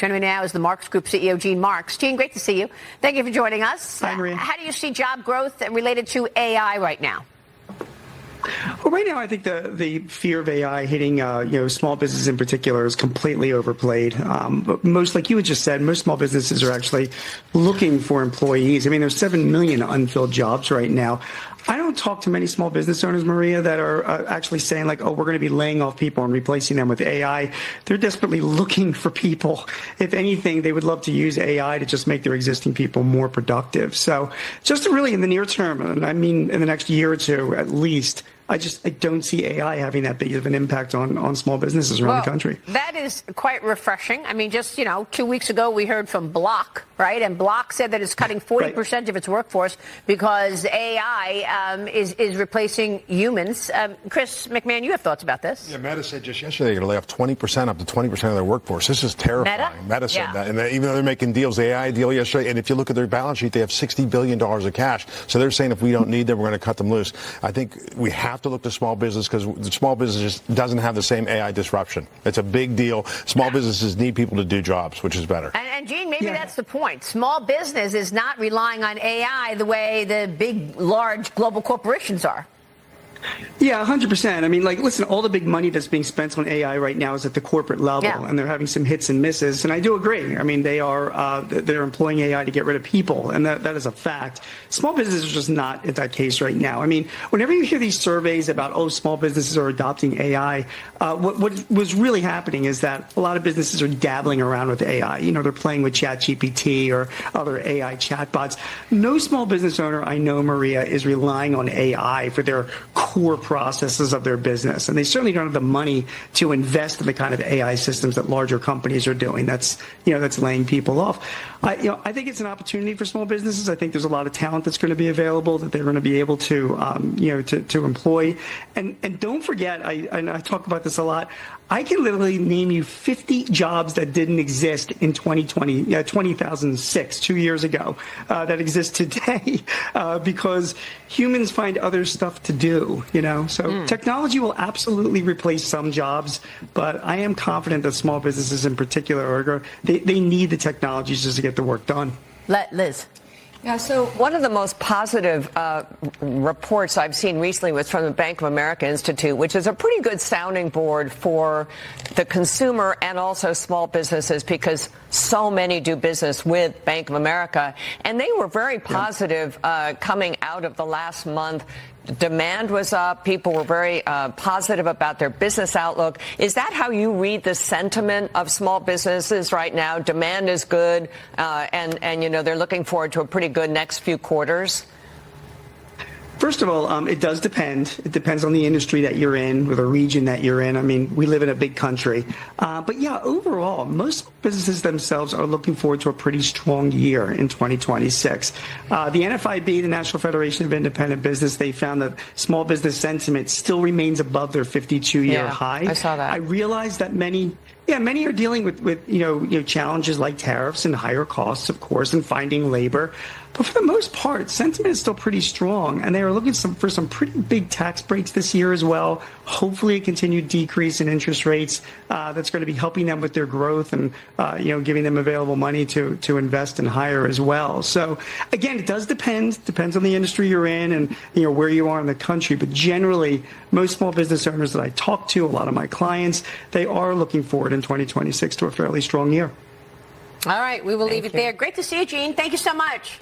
Joining me now is the Marks Group CEO, Gene Marks. Gene, great to see you. Thank you for joining us. Hi, Maria. How do you see job growth related to AI right now? Well, right now, I think the fear of AI hitting small businesses in particular is completely overplayed. But most, like you had just said, most small businesses are actually looking for employees. I mean, there's 7 million unfilled jobs right now. I don't talk to many small business owners, Maria, that are actually saying like, oh, we're going to be laying off people and replacing them with AI. They're desperately looking for people. If anything, they would love to use AI to just make their existing people more productive. So just really in the near term, and I mean in the next year or two at least, I don't see AI having that big of an impact on small businesses around the country. That is quite refreshing. I mean, just, 2 weeks ago, we heard from Block, right? And Block said that it's cutting 40% of its workforce because AI is replacing humans. Chris McMahon, you have thoughts about this? Yeah, Meta said just yesterday they're going to lay off 20%, up to 20% of their workforce. This is terrifying. Meta said that. And even though they're making deals, AI deal yesterday, and if you look at their balance sheet, they have $60 billion of cash. So they're saying if we don't need them, we're going to cut them loose. I think we have to look to small business because the small business just doesn't have the same AI disruption. It's a big deal. Small businesses need people to do jobs, which is better. And Gene, maybe that's the point. Small business is not relying on AI the way the big, large global corporations are. Yeah, 100%. I mean, listen, all the big money that's being spent on AI right now is at the corporate level, and they're having some hits and misses. And I do agree. I mean, they're employing AI to get rid of people, and that is a fact. Small businesses are just not in that case right now. I mean, whenever you hear these surveys about, small businesses are adopting AI, what was really happening is that a lot of businesses are dabbling around with AI. They're playing with ChatGPT or other AI chatbots. No small business owner I know, Maria, is relying on AI for their core processes of their business, and they certainly don't have the money to invest in the kind of AI systems that larger companies are doing. That's laying people off. I think it's an opportunity for small businesses. I think there's a lot of talent that's going to be available that they're going to be able to to employ. And don't forget, I talk about this a lot. I can literally name you 50 jobs that didn't exist in 2006, 2 years ago, that exist today because humans find other stuff to do, So technology will absolutely replace some jobs, but I am confident that small businesses in particular, they need the technologies just to get the work done. Liz. Yeah, so one of the most positive reports I've seen recently was from the Bank of America Institute, which is a pretty good sounding board for the consumer and also small businesses because so many do business with Bank of America. And they were very positive coming out of the last month. Demand was up. People were very positive about their business outlook. Is that how you read the sentiment of small businesses right now? Demand is good, and they're looking forward to a pretty good next few quarters? First of all, it does depend. It depends on the industry that you're in or the region that you're in. I mean, we live in a big country. But yeah, overall, most businesses themselves are looking forward to a pretty strong year in 2026. The NFIB, the National Federation of Independent Business, they found that small business sentiment still remains above their 52-year high. I saw that. I realize that many are dealing with challenges like tariffs and higher costs, of course, and finding labor. But for the most part, sentiment is still pretty strong, and they are looking for some pretty big tax breaks this year as well. Hopefully, a continued decrease in interest rates that's going to be helping them with their growth and giving them available money to invest and hire as well. So again, it does depends on the industry you're in and where you are in the country. But generally, most small business owners that I talk to, a lot of my clients, they are looking forward in 2026 to a fairly strong year. All right, we will leave it there. Great to see you, Gene. Thank you so much.